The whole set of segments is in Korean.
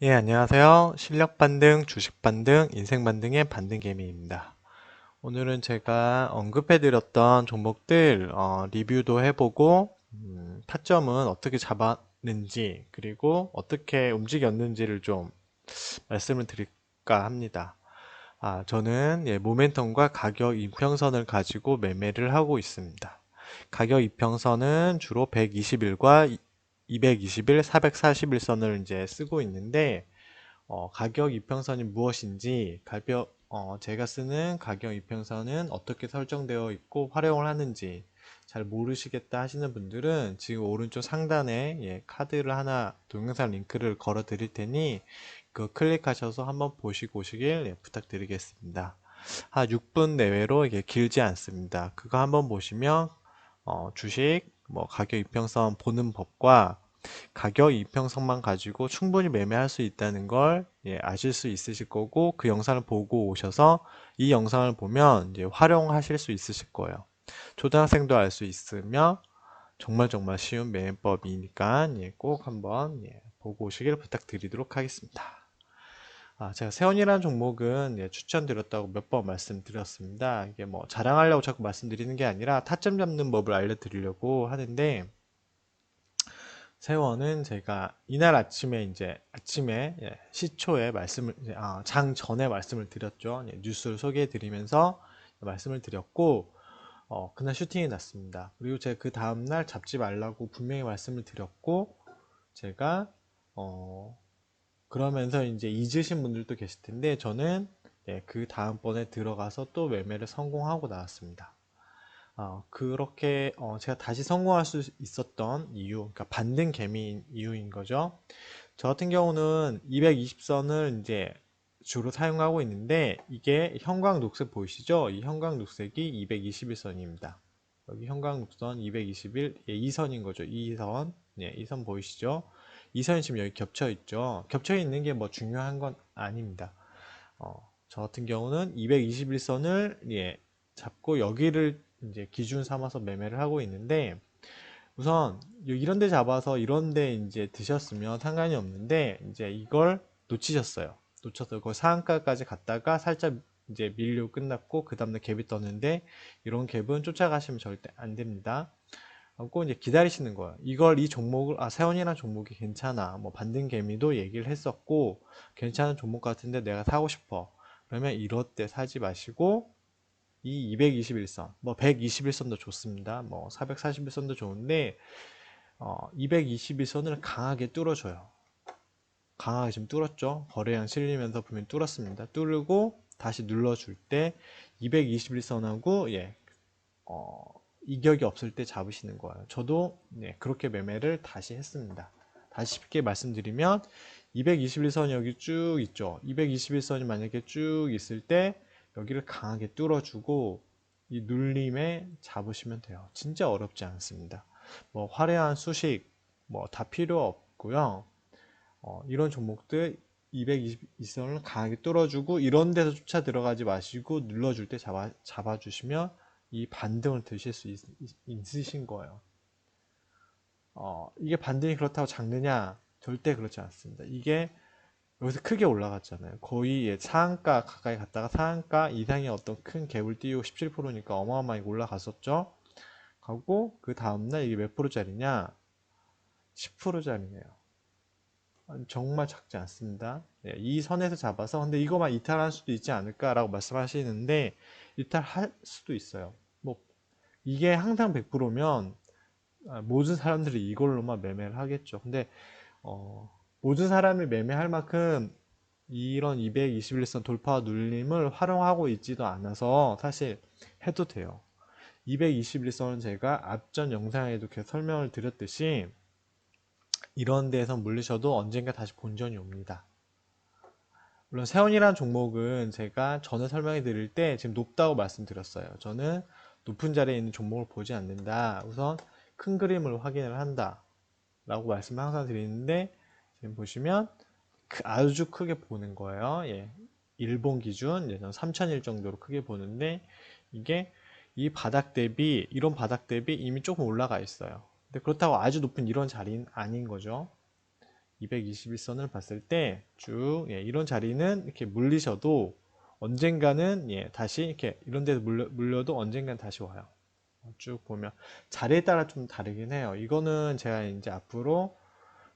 예, 안녕하세요. 실력 반등, 주식 반등, 인생 반등의 반등개미입니다. 오늘은 제가 언급해드렸던 종목들 리뷰도 해보고 타점은 어떻게 잡았는지 그리고 어떻게 움직였는지를 좀 말씀을 드릴까 합니다. 저는 모멘텀과 가격 이평선을 가지고 매매를 하고 있습니다. 가격 이평선은 주로 120일과 220일, 441선을 이제 쓰고 있는데 가격 이평선이 무엇인지, 제가 쓰는 가격 이평선은 어떻게 설정되어 있고 활용을 하는지 잘 모르시겠다 하시는 분들은 지금 오른쪽 상단에 카드를 하나 동영상 링크를 걸어 드릴 테니 그 클릭하셔서 한번 보시고 오시길 부탁드리겠습니다. 한 6분 내외로 이게 길지 않습니다. 그거 한번 보시면 주식 뭐 가격 이평선 보는 법과 가격 이평선만 가지고 충분히 매매할 수 있다는 걸 아실 수 있으실 거고, 그 영상을 보고 오셔서 이 영상을 보면 이제 활용하실 수 있으실 거예요. 초등학생도 알 수 있으며 정말 정말 쉬운 매매법이니까 꼭 한번 보고 오시길 부탁드리도록 하겠습니다. 제가 세원이라는 종목은 추천드렸다고 몇 번 말씀드렸습니다. 이게 뭐 자랑하려고 자꾸 말씀드리는 게 아니라 타점 잡는 법을 알려드리려고 하는데, 세원은 제가 이날 아침에 아침에 시초에 장 전에 말씀을 드렸죠. 뉴스를 소개해 드리면서 말씀을 드렸고, 그날 슈팅이 났습니다. 그리고 제가 그 다음날 잡지 말라고 분명히 말씀을 드렸고, 제가 그러면서 이제 잊으신 분들도 계실 텐데, 저는 그 다음번에 들어가서 또 매매를 성공하고 나왔습니다. 그렇게 제가 다시 성공할 수 있었던 이유, 그러니까 반등 개미인 이유인 거죠. 저 같은 경우는 220선을 이제 주로 사용하고 있는데, 이게 형광녹색 보이시죠? 이 형광녹색이 221선입니다. 여기 형광녹선 221, 이 선인 거죠. 이 선, 이 선 보이시죠? 이 선이 지금 여기 겹쳐 있죠. 겹쳐 있는 게 뭐 중요한 건 아닙니다. 저 같은 경우는 221선을 잡고 여기를 이제 기준 삼아서 매매를 하고 있는데, 우선 이런 데 잡아서 이런 데 이제 드셨으면 상관이 없는데, 이제 이걸 놓치셨어요. 놓쳐서 그 상한가까지 갔다가 살짝 이제 밀려 끝났고 그 다음날 갭이 떴는데, 이런 갭은 쫓아가시면 절대 안 됩니다. 꼭 이제 기다리시는 거예요. 이 종목을, 세원이라는 종목이 괜찮아. 뭐 반등 개미도 얘기를 했었고, 괜찮은 종목 같은데 내가 사고 싶어. 그러면 이럴 때 사지 마시고, 이 221선, 뭐 121선도 좋습니다. 뭐 441선도 좋은데, 221선을 강하게 뚫어줘요. 강하게 지금 뚫었죠. 거래량 실리면서 보면 뚫었습니다. 뚫고 다시 눌러줄 때 221선하고 이격이 없을 때 잡으시는 거예요. 저도 그렇게 매매를 다시 했습니다. 다시 쉽게 말씀드리면 221선이 여기 쭉 있죠. 221선이 만약에 쭉 있을 때 여기를 강하게 뚫어주고 이 눌림에 잡으시면 돼요. 진짜 어렵지 않습니다. 뭐 화려한 수식 뭐 다 필요 없고요. 이런 종목들 222선을 강하게 뚫어주고 이런 데서 쫓아 들어가지 마시고 눌러줄 때 잡아주시면 이 반등을 드실 수 있으신 거예요. 이게 반등이 그렇다고 작느냐? 절대 그렇지 않습니다. 이게 여기서 크게 올라갔잖아요. 거의 상한가 가까이 갔다가 상한가 이상의 어떤 큰 갭을 띄우고 17%니까 어마어마하게 올라갔었죠. 하고 그 다음날 이게 몇 프로짜리냐? 10%짜리네요. 정말 작지 않습니다. 이 선에서 잡아서 근데 이거만 이탈할 수도 있지 않을까라고 말씀하시는데 이탈할 수도 있어요. 뭐 이게 항상 100%면 모든 사람들이 이걸로만 매매를 하겠죠. 근데 모든 사람이 매매할 만큼 이런 221선 돌파 눌림을 활용하고 있지도 않아서 사실 해도 돼요. 221선은 제가 앞전 영상에도 계속 설명을 드렸듯이 이런 데에서 물리셔도 언젠가 다시 본전이 옵니다. 물론 세원이라는 종목은 제가 전에 설명해 드릴 때 지금 높다고 말씀드렸어요. 저는 높은 자리에 있는 종목을 보지 않는다. 우선 큰 그림을 확인을 한다. 라고 말씀을 항상 드리는데 지금 보시면 아주 크게 보는 거예요. 일본 기준 저는 3000일 정도로 크게 보는데 이게 이 바닥 대비 이런 바닥 대비 이미 조금 올라가 있어요. 근데 그렇다고 아주 높은 이런 자리는 아닌 거죠. 221선을 봤을 때 쭉 이런 자리는 이렇게 물리셔도 언젠가는 다시 이렇게 이런 데서 물려도 언젠가는 다시 와요. 쭉 보면 자리에 따라 좀 다르긴 해요. 이거는 제가 이제 앞으로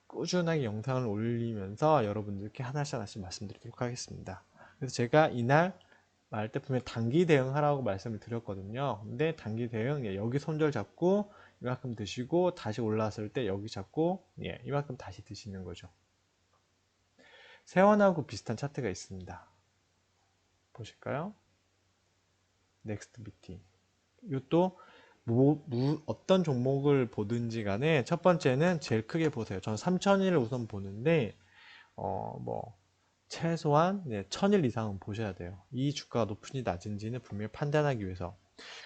꾸준하게 영상을 올리면서 여러분들께 하나씩 말씀드리도록 하겠습니다. 그래서 제가 이날 말할 때 분명히 단기 대응하라고 말씀을 드렸거든요. 근데 단기 대응 여기 손절 잡고 이만큼 드시고 다시 올라왔을 때 여기 잡고 이만큼 다시 드시는 거죠. 세원하고 비슷한 차트가 있습니다. 보실까요? 넥스트 BT. 이것도 어떤 종목을 보든지 간에 첫 번째는 제일 크게 보세요. 저는 3000일을 우선 보는데 최소한 1000일 이상은 보셔야 돼요. 이 주가가 높은지 낮은지는 분명히 판단하기 위해서.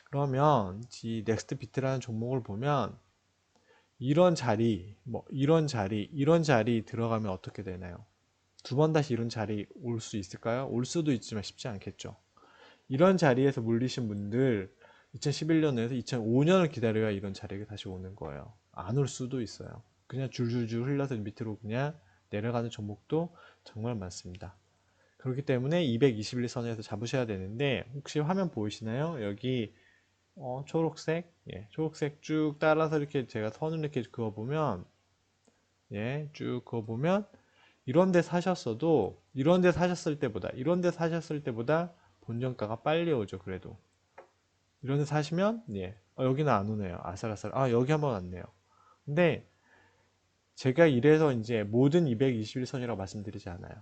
그러면 이 넥스트 비트라는 종목을 보면 이런 자리, 이런 자리 들어가면 어떻게 되나요? 두 번 다시 이런 자리 올 수 있을까요? 올 수도 있지만 쉽지 않겠죠. 이런 자리에서 물리신 분들 2011년에서 2005년을 기다려야 이런 자리가 다시 오는 거예요. 안 올 수도 있어요. 그냥 줄줄줄 흘러서 밑으로 그냥 내려가는 종목도 정말 많습니다. 그렇기 때문에 221선에서 잡으셔야 되는데 혹시 화면 보이시나요? 여기 초록색, 초록색 쭉 따라서 이렇게 제가 선을 이렇게 그어보면 쭉 그어보면 이런 데 사셨어도 이런 데 사셨을 때보다 본전가가 빨리 오죠. 그래도 이런 데 사시면 여기는 안 오네요. 아슬아슬. 여기 한번 왔네요. 근데 제가 이래서 이제 모든 221선이라고 말씀드리지 않아요.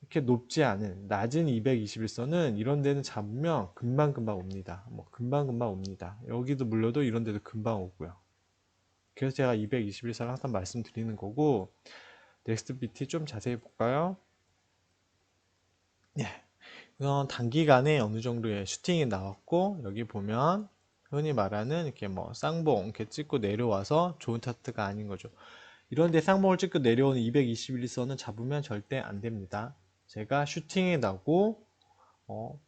이렇게 높지 않은 낮은 221선은 이런 데는 잡으면 금방금방 옵니다. 금방금방 옵니다. 여기도 물려도 이런 데도 금방 오고요. 그래서 제가 221선 항상 말씀드리는 거고, 넥스트 BT 좀 자세히 볼까요? 이건 단기간에 어느 정도의 슈팅이 나왔고, 여기 보면 흔히 말하는 이렇게 쌍봉 이렇게 찍고 내려와서 좋은 차트가 아닌 거죠. 이런데 쌍봉을 찍고 내려오는 221선은 잡으면 절대 안 됩니다. 제가 슈팅이 나고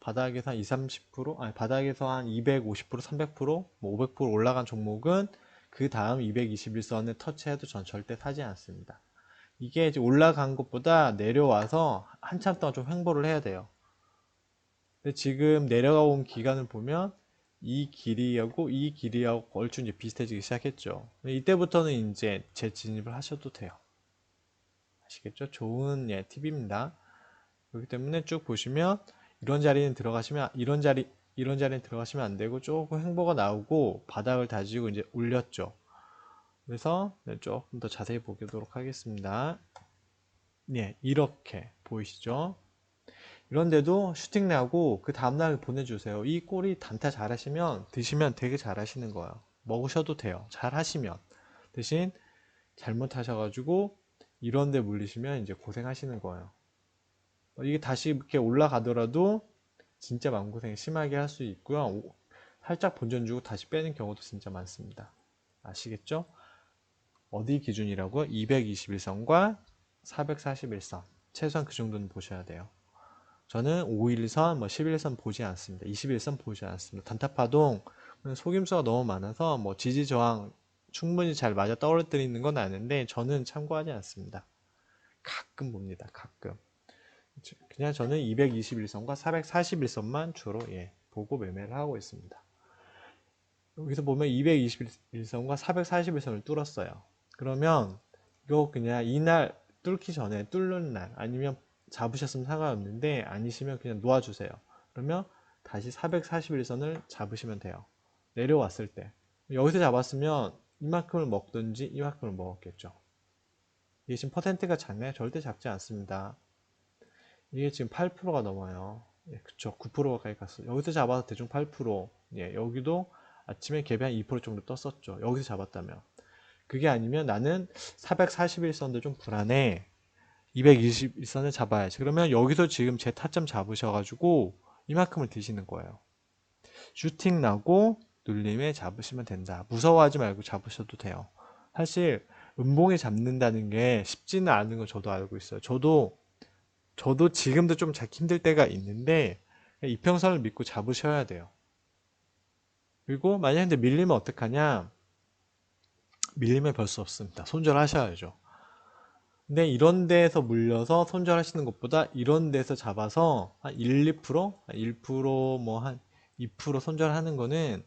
바닥에서 한 20, 30%, 아니 바닥에서 한 250%, 300%, 500% 올라간 종목은 그 다음 221선을 터치해도 전 절대 사지 않습니다. 이게 이제 올라간 것보다 내려와서 한참 동안 좀 횡보를 해야 돼요. 근데 지금 내려가 온 기간을 보면 이 길이하고 얼추 이제 비슷해지기 시작했죠. 이때부터는 이제 재진입을 하셔도 돼요. 아시겠죠? 좋은 팁입니다. 그렇기 때문에 쭉 보시면 이런 자리는 들어가시면 이런 자리는 들어가시면 안 되고 조금 횡보가 나오고 바닥을 다지고 이제 올렸죠. 그래서 조금 더 자세히 보도록 하겠습니다. 이렇게 보이시죠? 이런데도 슈팅 나고 그 다음날 보내주세요. 이 꼬리 단타 잘하시면 드시면 되게 잘하시는 거예요. 먹으셔도 돼요. 잘하시면. 대신 잘못하셔가지고 이런데 물리시면 이제 고생하시는 거예요. 이게 다시 이렇게 올라가더라도 진짜 마음고생 심하게 할 수 있고요. 살짝 본전 주고 다시 빼는 경우도 진짜 많습니다. 아시겠죠? 어디 기준이라고? 221선과 441선. 최소한 그 정도는 보셔야 돼요. 저는 5일선, 11선 보지 않습니다. 21선 보지 않습니다. 단타파동 속임수가 너무 많아서 지지저항 충분히 잘 맞아 떨어뜨리는 건 아는데 저는 참고하지 않습니다. 가끔 봅니다. 가끔. 그냥 저는 221선과 441선만 주로 보고 매매를 하고 있습니다. 여기서 보면 221선과 441선을 뚫었어요. 그러면 이거 그냥 이날 뚫기 전에 뚫는 날 아니면 잡으셨으면 상관없는데 아니시면 그냥 놓아주세요. 그러면 다시 441선을 잡으시면 돼요. 내려왔을 때 여기서 잡았으면 이만큼을 먹든지 이만큼을 먹었겠죠. 이게 지금 퍼센트가 작나요? 절대 작지 않습니다. 이게 지금 8%가 넘어요. 그쵸. 9%가 가까이 갔어요. 여기서 잡아서 대충 8%. 여기도 아침에 갭이 한 2% 정도 떴었죠. 여기서 잡았다면. 그게 아니면 나는 441선도 좀 불안해. 221선을 잡아야지. 그러면 여기서 지금 제 타점 잡으셔가지고 이만큼을 드시는 거예요. 슈팅 나고 눌림에 잡으시면 된다. 무서워하지 말고 잡으셔도 돼요. 사실 음봉에 잡는다는 게 쉽지는 않은 건 저도 알고 있어요. 저도 지금도 좀 잡기 힘들 때가 있는데 이평선을 믿고 잡으셔야 돼요. 그리고 만약에 근데 밀리면 어떡하냐? 밀리면 별 수 없습니다. 손절하셔야죠. 근데 이런 데에서 물려서 손절하시는 것보다 이런 데서 잡아서 한 1, 2%? 1%, 뭐 한 2% 손절하는 거는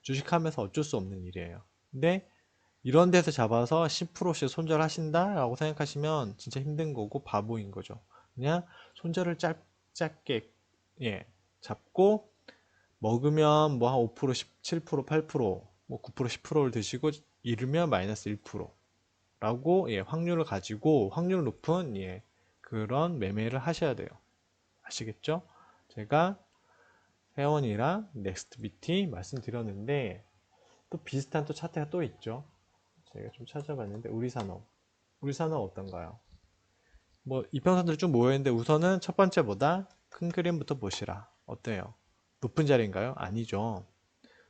주식하면서 어쩔 수 없는 일이에요. 근데 이런 데서 잡아서 10%씩 손절하신다 라고 생각하시면 진짜 힘든 거고 바보인 거죠. 그냥 손절을 짧게 예, 잡고 먹으면 뭐 한 5%, 17%, 8%, 뭐 9%, 10%를 드시고 잃으면 마이너스 1% 라고 예, 확률을 가지고 확률 높은 예, 그런 매매를 하셔야 돼요. 아시겠죠? 제가 회원이랑 넥스트비티 말씀드렸는데 또 비슷한 또 차트가 또 있죠. 제가 좀 찾아봤는데 우리산업 어떤가요? 뭐 이평선들 쭉 모여있는데 우선은 첫 번째보다 큰 그림부터 보시라. 어때요? 높은 자리인가요? 아니죠.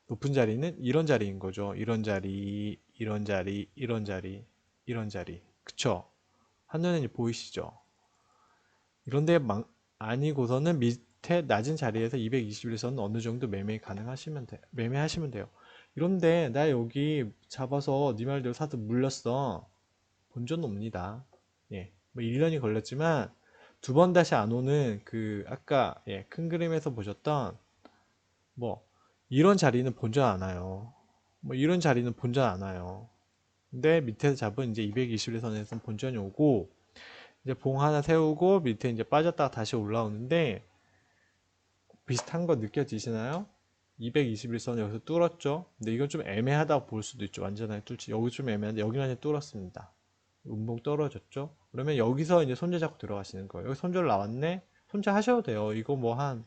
높은 자리는 이런 자리인 거죠. 이런 자리, 이런 자리, 이런 자리, 이런 자리. 그쵸? 한눈에 보이시죠? 이런데 아니고서는 밑에 낮은 자리에서 221선은 어느 정도 매매하시면 돼요. 이런데 나 여기 잡아서 네 말대로 사서 물렸어. 본전 옵니다. 예. 뭐 1년이 걸렸지만 두 번 다시 안 오는 그 아까 예, 큰 그림에서 보셨던 뭐 이런 자리는 본전 안 와요. 뭐 이런 자리는 본전 안 와요. 근데 밑에서 잡은 이제 221선에서는 본전이 오고 이제 봉 하나 세우고 밑에 이제 빠졌다가 다시 올라오는데 비슷한 거 느껴지시나요? 221선 여기서 뚫었죠? 근데 이건 좀 애매하다고 볼 수도 있죠. 완전하게 뚫지. 여기 좀 애매한데 여기는 완전 뚫었습니다. 운봉 떨어졌죠? 그러면 여기서 이제 손절 잡고 들어가시는 거예요. 여기 손절 나왔네? 손절 하셔도 돼요. 이거 뭐 한,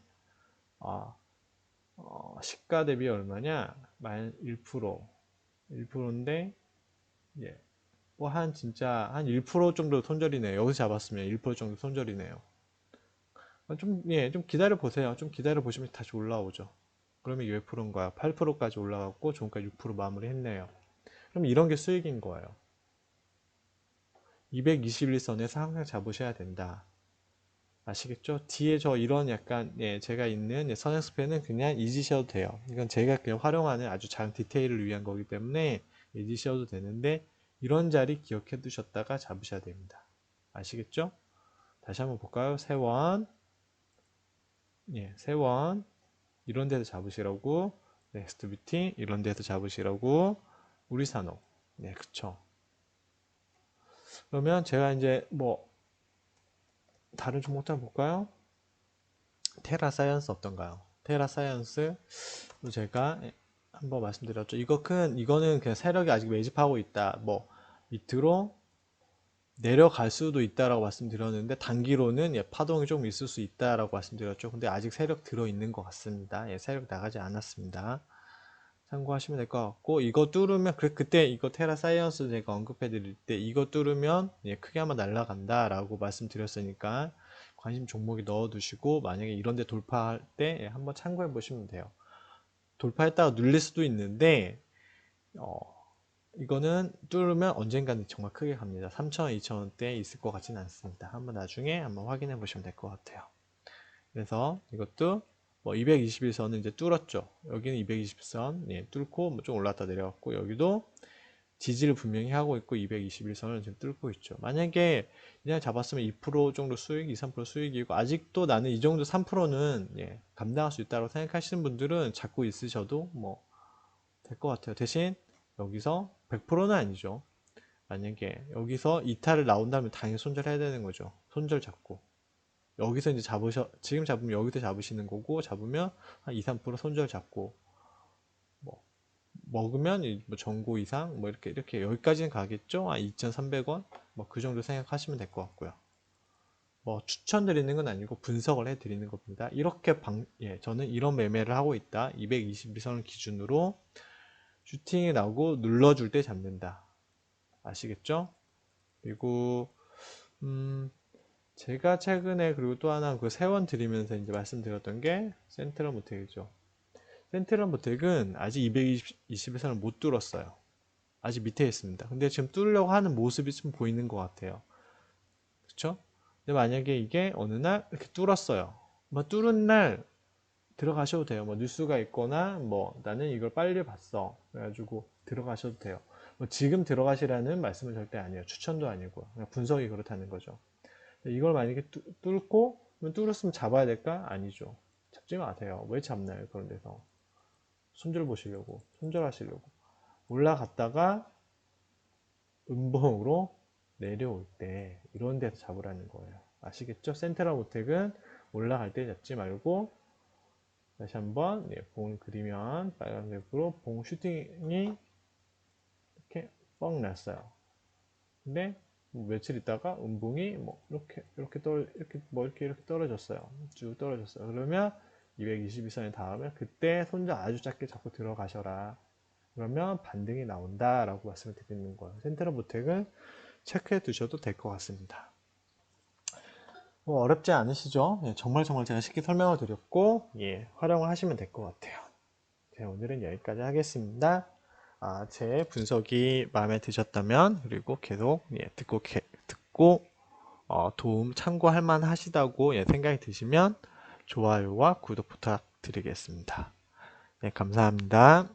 시가 대비 얼마냐? 만 1%. 1%인데, 예. 뭐 한 진짜 한 1% 정도 손절이네요. 여기서 잡았으면 1% 정도 손절이네요. 좀, 예, 좀 기다려 보세요. 좀 기다려 보시면 다시 올라오죠. 그러면 몇 프로인가요? 8%까지 올라갔고, 종가 6% 마무리 했네요. 그럼 이런 게 수익인 거예요. 221선에서 항상 잡으셔야 된다. 아시겠죠? 뒤에 저 이런 약간 예, 제가 있는 예, 선행스패는 그냥 잊으셔도 돼요. 이건 제가 그냥 활용하는 아주 작은 디테일을 위한 거기 때문에 잊으셔도 되는데 이런 자리 기억해 두셨다가 잡으셔야 됩니다. 아시겠죠? 다시 한번 볼까요? 세원, 예, 세원 이런 데서 잡으시라고 넥스트 뷰티 이런 데서 잡으시라고 우리산업, 네, 그쵸. 그러면 제가 이제 뭐 다른 종목도 한번 볼까요? 테라 사이언스 어떤가요? 테라 사이언스 제가 한번 말씀드렸죠. 이거는 그냥 세력이 아직 매집하고 있다. 뭐 밑으로 내려갈 수도 있다라고 말씀드렸는데 단기로는 예, 파동이 좀 있을 수 있다라고 말씀드렸죠. 근데 아직 세력 들어 있는 것 같습니다. 예, 세력 나가지 않았습니다. 참고하시면 될 것 같고 이거 뚫으면 그때 이거 테라 사이언스 제가 언급해 드릴 때 이거 뚫으면 예, 크게 한번 날아간다 라고 말씀드렸으니까 관심 종목에 넣어 두시고 만약에 이런 데 돌파할 때 예, 한번 참고해 보시면 돼요. 돌파했다가 눌릴 수도 있는데 어, 이거는 뚫으면 언젠가는 정말 크게 갑니다. 3,000원, 2,000원대에 있을 것 같지는 않습니다. 한번 나중에 한번 확인해 보시면 될 것 같아요. 그래서 이것도 뭐 221선은 이제 뚫었죠. 여기는 220선 예, 뚫고 뭐좀 올랐다 내려왔고 여기도 지지를 분명히 하고 있고 221선을 지금 뚫고 있죠. 만약에 그냥 잡았으면 2% 정도 수익, 2, 3% 수익이고 아직도 나는 이 정도 3%는 예, 감당할 수 있다고 생각하시는 분들은 잡고 있으셔도 뭐 될 것 같아요. 대신 여기서 100%는 아니죠. 만약에 여기서 이탈을 나온다면 당연히 손절해야 되는 거죠. 손절 잡고. 여기서 이제 지금 잡으면 여기서 잡으시는 거고, 잡으면 한 2, 3% 손절 잡고, 뭐, 먹으면 뭐 전고 이상, 뭐 이렇게 여기까지는 가겠죠? 2,300원? 뭐 그 정도 생각하시면 될 것 같고요. 뭐 추천드리는 건 아니고 분석을 해 드리는 겁니다. 예, 저는 이런 매매를 하고 있다. 222선을 기준으로 슈팅이 나오고 눌러줄 때 잡는다. 아시겠죠? 그리고 제가 최근에 그리고 또 하나 그 세원 드리면서 이제 말씀드렸던 게 센트럴 모텍이죠. 센트럴 모텍은 아직 220에서는 못 뚫었어요. 아직 밑에 있습니다. 근데 지금 뚫으려고 하는 모습이 좀 보이는 것 같아요. 그쵸? 근데 만약에 이게 어느 날 이렇게 뚫었어요. 뭐 뚫은 날 들어가셔도 돼요. 뭐 뉴스가 있거나 뭐 나는 이걸 빨리 봤어. 그래가지고 들어가셔도 돼요. 뭐 지금 들어가시라는 말씀은 절대 아니에요. 추천도 아니고 그냥 분석이 그렇다는 거죠. 이걸 만약에 뚫고 뚫었으면 잡아야 될까? 아니죠. 잡지 마세요. 왜 잡나요? 그런 데서 손절 보시려고 손절하시려고 올라갔다가 음봉으로 내려올 때 이런 데서 잡으라는 거예요. 아시겠죠? 센트럴 모텍은 올라갈 때 잡지 말고 다시 한번 봉을 그리면 빨간색으로 봉 슈팅이 이렇게 뻥 났어요. 근데 뭐 며칠 있다가 음봉이 뭐 이렇게 떨어졌어요. 쭉 떨어졌어요. 그러면 222선에 닿으면 그때 손절 아주 작게 잡고 들어가셔라. 그러면 반등이 나온다라고 말씀을 드리는 거예요. 센트럴 모텍은 체크해 두셔도 될 것 같습니다. 뭐 어렵지 않으시죠? 예, 정말 제가 쉽게 설명을 드렸고 예, 활용을 하시면 될 것 같아요. 네, 오늘은 여기까지 하겠습니다. 제 분석이 마음에 드셨다면 그리고 계속 예, 듣고 도움 참고할 만 하시다고 예, 생각이 드시면 좋아요와 구독 부탁드리겠습니다. 네, 감사합니다.